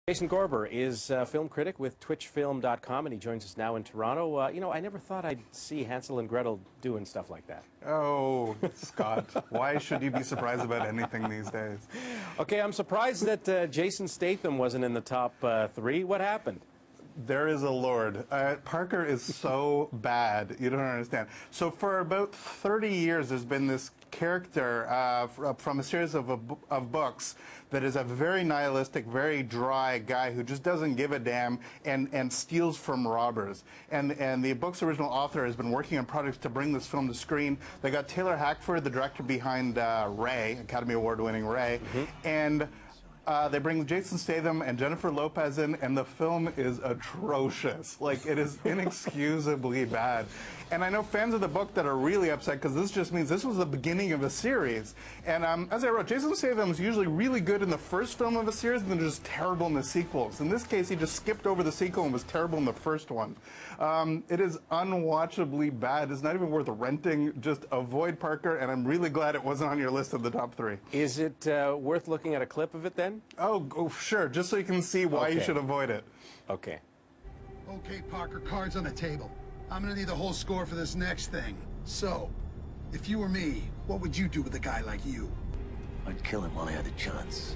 Jason Gorber is a film critic with twitchfilm.com, and he joins us now in Toronto. You know, I never thought I'd see Hansel and Gretel doing stuff like that. Oh, Scott, why should you be surprised about anything these days? Okay, I'm surprised that Jason Statham wasn't in the top 3. What happened? There is a Lord. Parker is so bad, you don't understand. So for about 30 years, there's been this character from a series of books that is a very nihilistic, very dry guy who just doesn't give a damn and steals from robbers. And the book's original author has been working on projects to bring this film to screen. They got Taylor Hackford, the director behind Ray, Academy Award-winning Ray, and they bring Jason Statham and Jennifer Lopez in, and the film is atrocious. Like, it is inexcusably bad. And I know fans of the book that are really upset because this just means this was the beginning of a series. And as I wrote, Jason Statham is usually really good in the first film of a series and then just terrible in the sequels. In this case, he just skipped over the sequel and was terrible in the first one. It is unwatchably bad. It's not even worth renting. Just avoid Parker, and I'm really glad it wasn't on your list of the top 3. Is it worth looking at a clip of it then? Oh, sure, just so you can see why you should avoid it. Okay. Okay, Parker, cards on the table. I'm gonna need the whole score for this next thing. So, if you were me, what would you do with a guy like you? I'd kill him while I had the chance.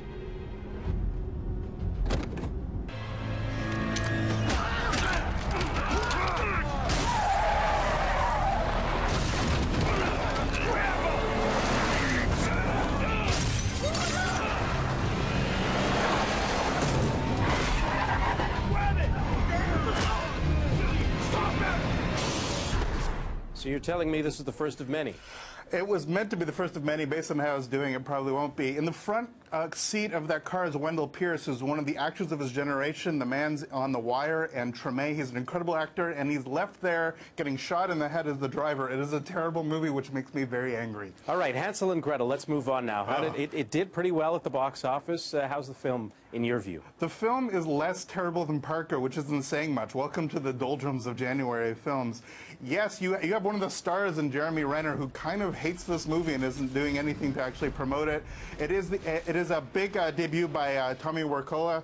So you're telling me this is the first of many? It was meant to be the first of many. Based on how it's doing, it probably won't be. In the front seat of that car is Wendell Pierce, who's one of the actors of his generation. The man's on The Wire and Treme. He's an incredible actor, and he's left there getting shot in the head as the driver. It is a terrible movie, which makes me very angry. All right, Hansel and Gretel, let's move on now. It did pretty well at the box office. How's the film, in your view? The film is less terrible than Parker, which isn't saying much. Welcome to the doldrums of January films. Yes, you have one of the stars in Jeremy Renner who kind of hates this movie and isn't doing anything to actually promote it. It is a big debut by Tommy Wirkola,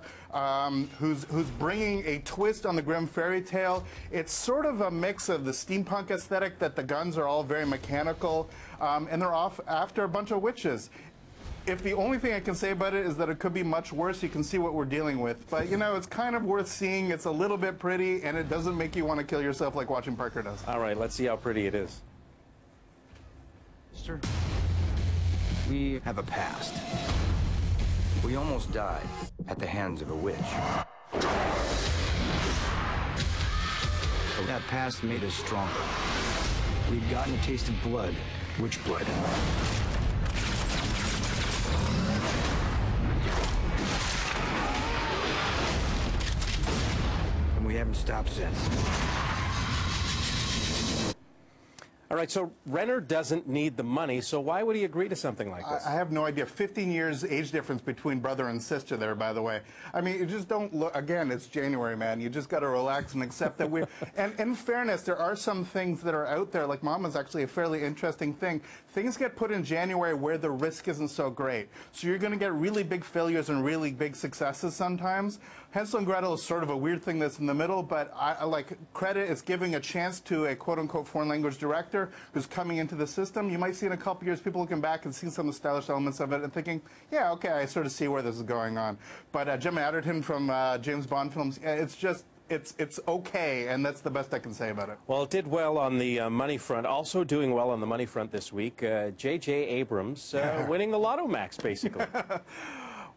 who's bringing a twist on the grim fairy tale. It's sort of a mix of the steampunk aesthetic, that the guns are all very mechanical, and they're off after a bunch of witches. If the only thing I can say about it is that it could be much worse, you can see what we're dealing with. But, you know, it's kind of worth seeing. It's a little bit pretty, and it doesn't make you want to kill yourself like watching Parker does. All right, let's see how pretty it is. Mister, we have a past. We almost died at the hands of a witch. But that past made us stronger. We'd gotten a taste of blood, witch blood. And we haven't stopped since. All right, so Renner doesn't need the money, so why would he agree to something like this? I have no idea. 15 years age difference between brother and sister there, by the way. I mean, you just don't look, again, it's January, man. You just got to relax and accept that we're, and in fairness, there are some things that are out there, like Mama's actually a fairly interesting thing. Things get put in January where the risk isn't so great. So you're going to get really big failures and really big successes sometimes. Hansel and Gretel is sort of a weird thing that's in the middle, but I like credit is giving a chance to a quote-unquote foreign language director who's coming into the system. You might see in a couple years people looking back and seeing some of the stylish elements of it and thinking, yeah, okay, I sort of see where this is going on. But Gemma Arterton from James Bond films, it's just, it's okay, and that's the best I can say about it. Well, it did well on the money front. Also doing well on the money front this week, J.J. Abrams winning the Lotto Max, basically.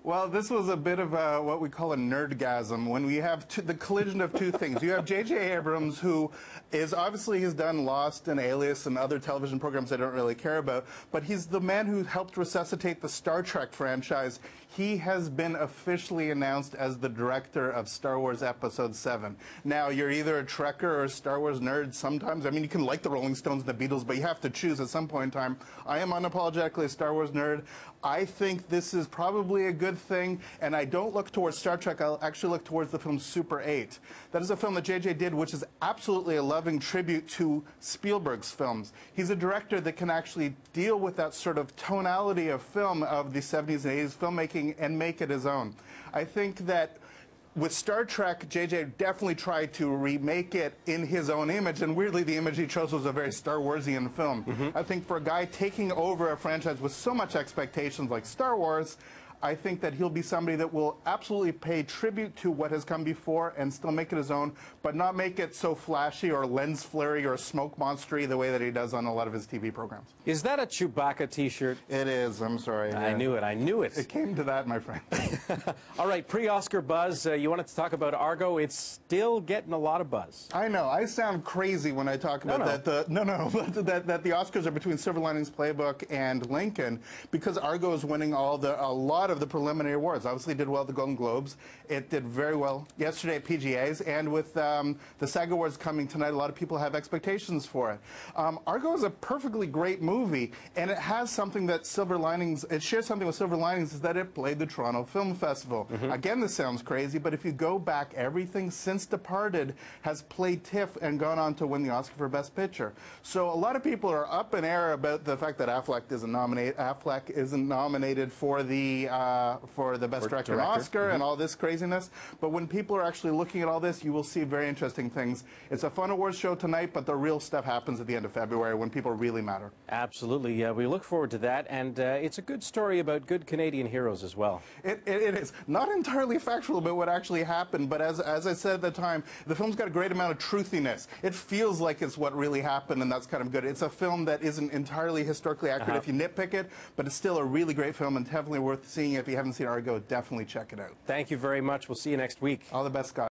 Well, this was a bit of what we call a nerdgasm, when we have the collision of two things. You have J.J. Abrams, who is obviously has done Lost and Alias and other television programs I don't really care about, but he's the man who helped resuscitate the Star Trek franchise. He has been officially announced as the director of Star Wars Episode 7. Now, you're either a Trekker or a Star Wars nerd sometimes. I mean, you can like the Rolling Stones and the Beatles, but you have to choose at some point in time. I am unapologetically a Star Wars nerd. I think this is probably a good thing, and I don't look towards Star Trek. I'll actually look towards the film Super 8. That is a film that J.J. did, which is absolutely a loving tribute to Spielberg's films. He's a director that can actually deal with that sort of tonality of film of the 70s and 80s filmmaking and make it his own. I think that with Star Trek, J.J. definitely tried to remake it in his own image, and weirdly, the image he chose was a very Star Warsian film. I think for a guy taking over a franchise with so much expectations like Star Wars, I think that he'll be somebody that will absolutely pay tribute to what has come before and still make it his own, but not make it so flashy or lens flary or smoke monstery the way that he does on a lot of his TV programs. Is that a Chewbacca t-shirt? It is, I'm sorry. I knew it, I knew it. It came to that, my friend. All right, pre-Oscar buzz, you wanted to talk about Argo. It's still getting a lot of buzz. I know, I sound crazy when I talk about that the Oscars are between Silver Linings Playbook and Lincoln, because Argo is winning a lot of the preliminary awards. Obviously did well at the Golden Globes. It did very well yesterday at PGAs, and with the SAG Awards coming tonight, a lot of people have expectations for it. Argo is a perfectly great movie, and it has something that Silver Linings, it shares something with Silver Linings, is that it played the Toronto Film Festival. Again, this sounds crazy, but if you go back, everything since Departed has played TIFF and gone on to win the Oscar for Best Picture. So a lot of people are up in air about the fact that Affleck isn't nominated for the Best Director Oscar and all this craziness. But when people are actually looking at all this, you will see very interesting things. It's a fun awards show tonight, but the real stuff happens at the end of February when people really matter. Absolutely. We look forward to that, and it's a good story about good Canadian heroes as well. It is. Not entirely factual about what actually happened, but as I said at the time, the film's got a great amount of truthiness. It feels like it's what really happened, and that's kind of good. It's a film that isn't entirely historically accurate if you nitpick it, but it's still a really great film and definitely worth seeing. If you haven't seen Argo, definitely check it out. Thank you very much. We'll see you next week. All the best, Scott.